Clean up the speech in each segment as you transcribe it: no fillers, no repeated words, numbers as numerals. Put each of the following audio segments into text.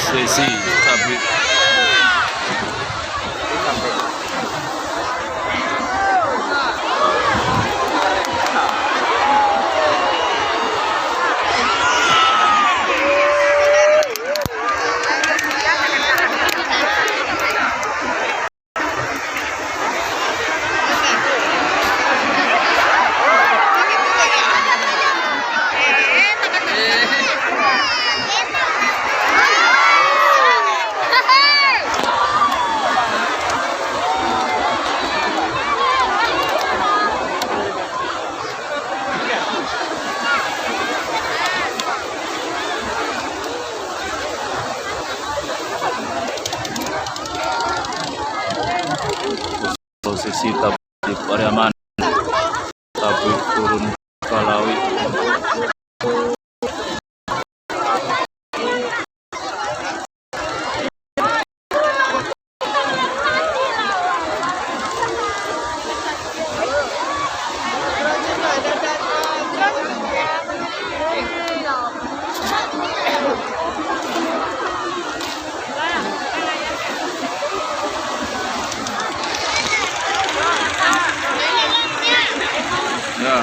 prosesi tablik. Posisi tablik Pariaman, tablik turun Kalawi. Ya.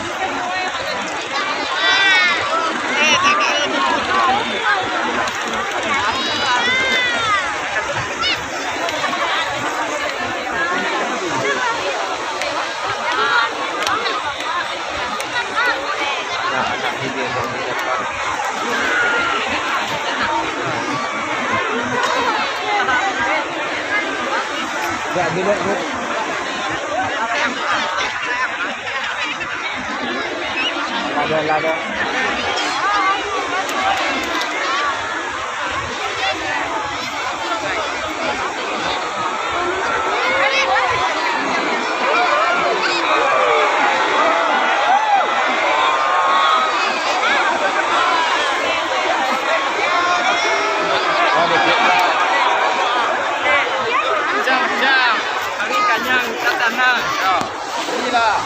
Ya, dilihat Bu. Lada. Jam, kami kanyang tatangan. Inilah.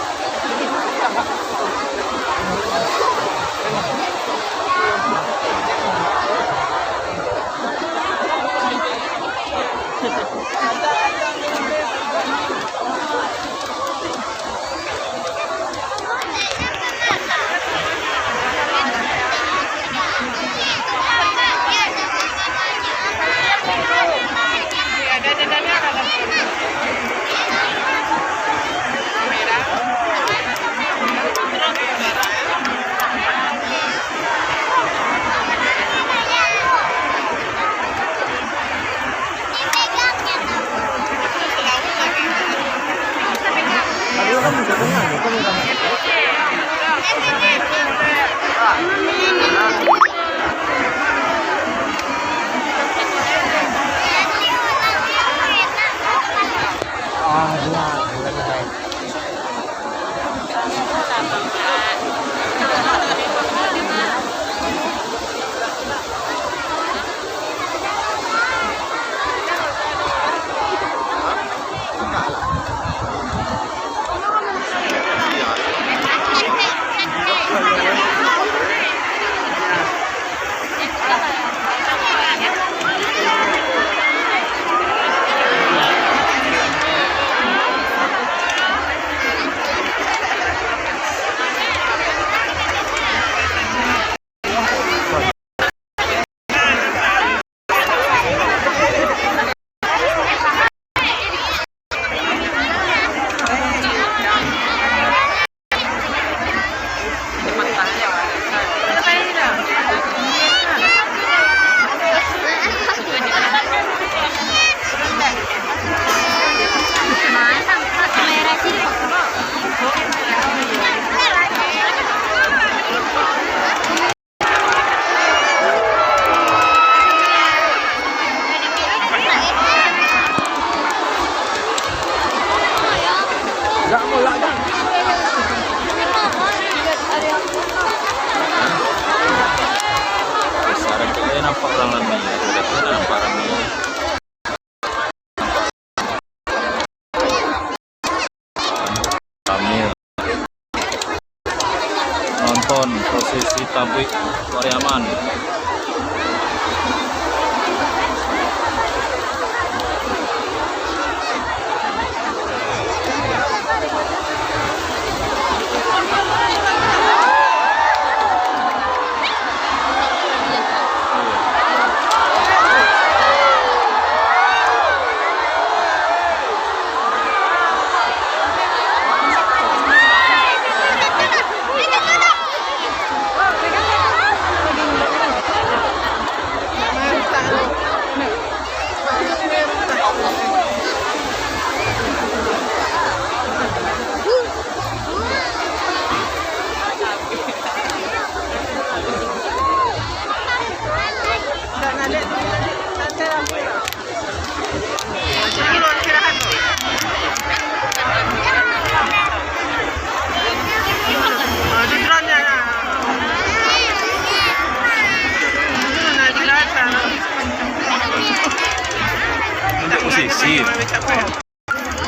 Nampak orang lama ya, sudah nampak ramai. Ramai nonton prosesi tablik Pariaman.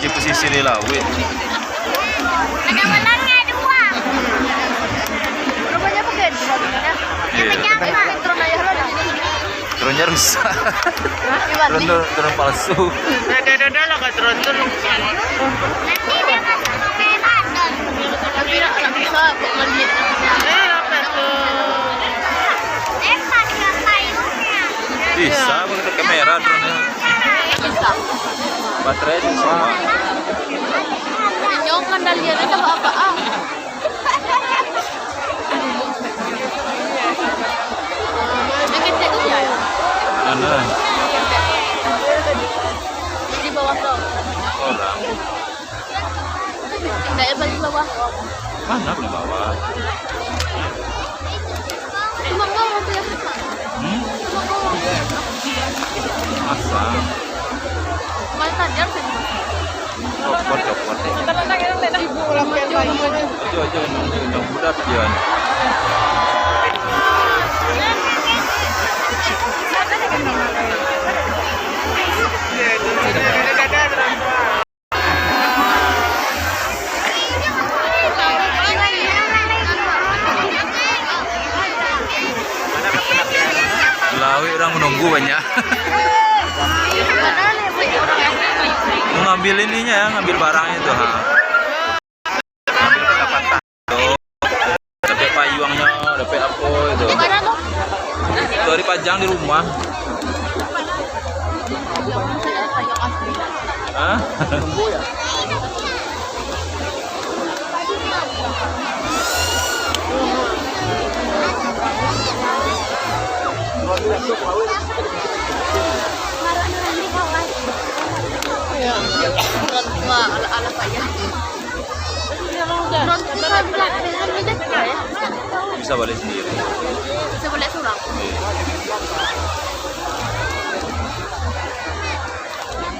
jeep pesisir di laut. Ada malamnya dua. Rupanya pakai dua. Iya. Dronenya rusak. Drone palsu. Ada lah kat drone tu. Nanti dia masuk ke kamera. Tapi tak bisa melihat. Apa tu? Lempar ke payungnya. Bisa pakai kamera drone-nya. Bisa. Baterai itu sama. Nyong kendaliannya sama apa? Yang kecil tu ya. Mana? Di bawah tu. Orang. Tidak paling bawah. Mana di bawah? Cuma kau tu yang suka. Cuma kau. Masa? Masa dia harus di mana? Copot. Ibu ulang maju. Aja yang budak dia. Lawi orang menunggu banyak. Mau ngambil ininya ya, ngambil barangnya tuh. Ha. Ngambil patah-patah tuh. Dapat payungnya, dapat apa itu. Di mana tu? Dari pajang di rumah. Saya sayang asli. Hah? Ya. Cuma ala saya. Non kita bilang dengan ini ya. Bisa balik sendiri. Bisa boleh surang.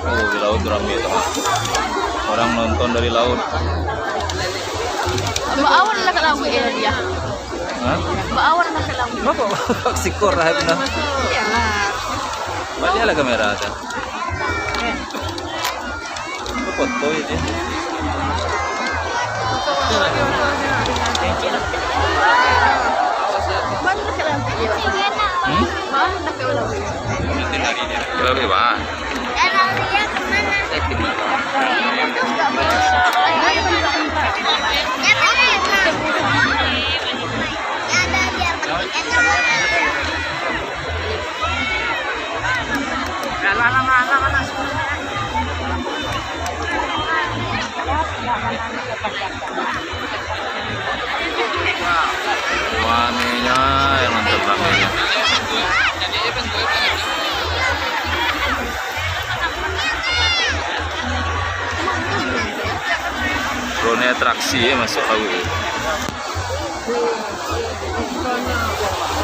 Oh, di laut ramai tuh. Orang nonton dari laut. Baawan na kalawi dia. Hah? Baawan na kalawi. Apa? Sikor lah benar. Iyalah. Balik lah kamera ada. Itu foto ini. Mana na kalawi dia? Mana na kalawi? Lebih bah. Kalau dia kemana? Ya mana ya? Ya ada dia pergi ke mana? Ramenya yang mantap ramenya. Drone atraksi ya masuk laut.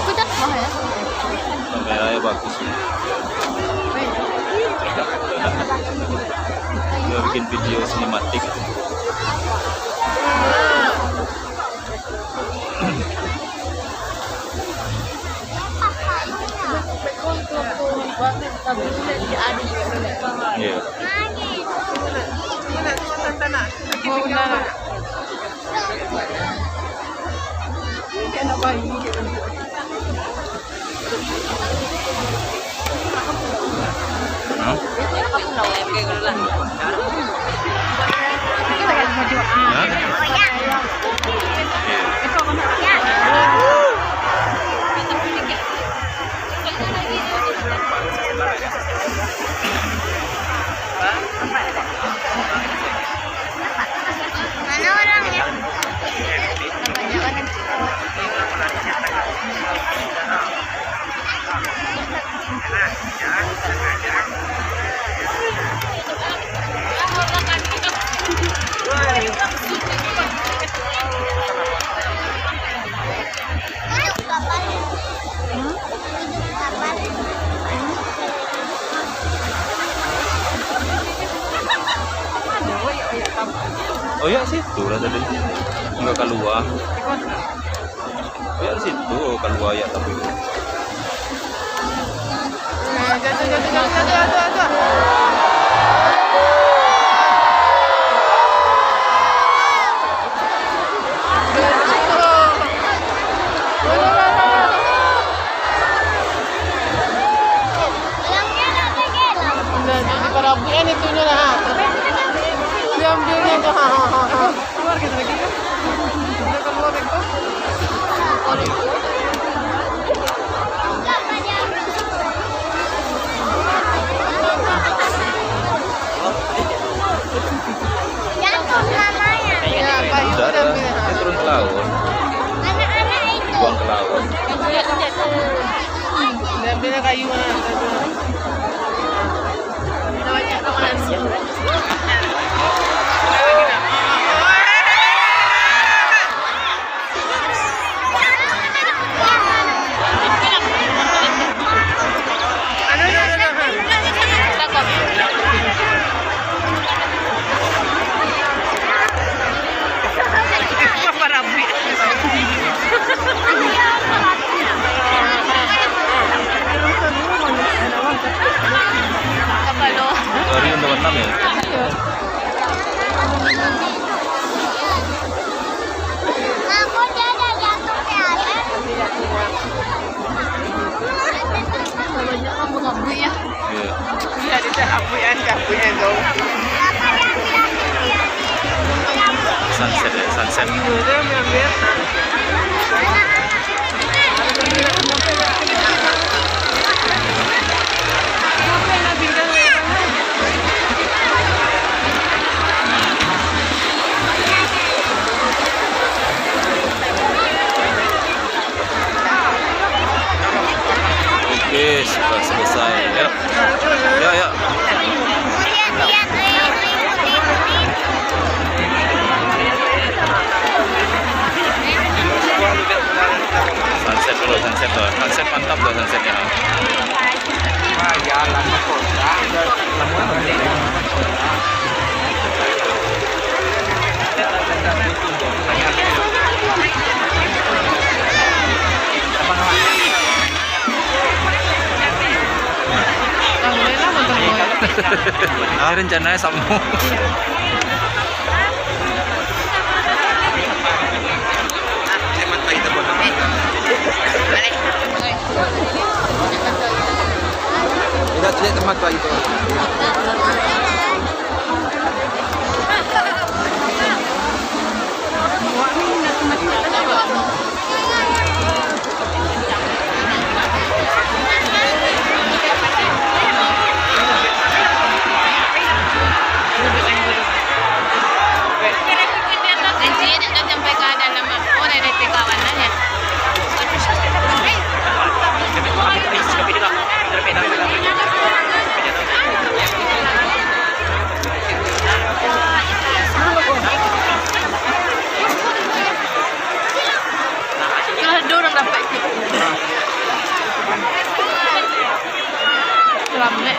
Kudat bah ya. Kameranya bagus. Dia bikin video sinematik. Iya. Hah? Hah? Iya. Mana orangnya? Duduk kapal. Duduk kapal. Oh ya situ lah tadi. Enggak keluar. Ya situ keluar ya tapi. Jatuh. laut. Ambilnya kayu mana? Dari untuk 6 ya. Aku jadi jatuh ke air. Banyak kan mengambil ya. Iya. Iya, di teh apuan dong. Sunset ya, sunset. Udah ambil. Oke, sudah selesai. Yuk. Yuk, yuk. Lihat, ikuti. Sunset dulu, sunset tuh. Sunset mantap tuh sunsetnya. Jalan ke kota. Ah, rencananya sama. Tidak tempat Pak itu. Lama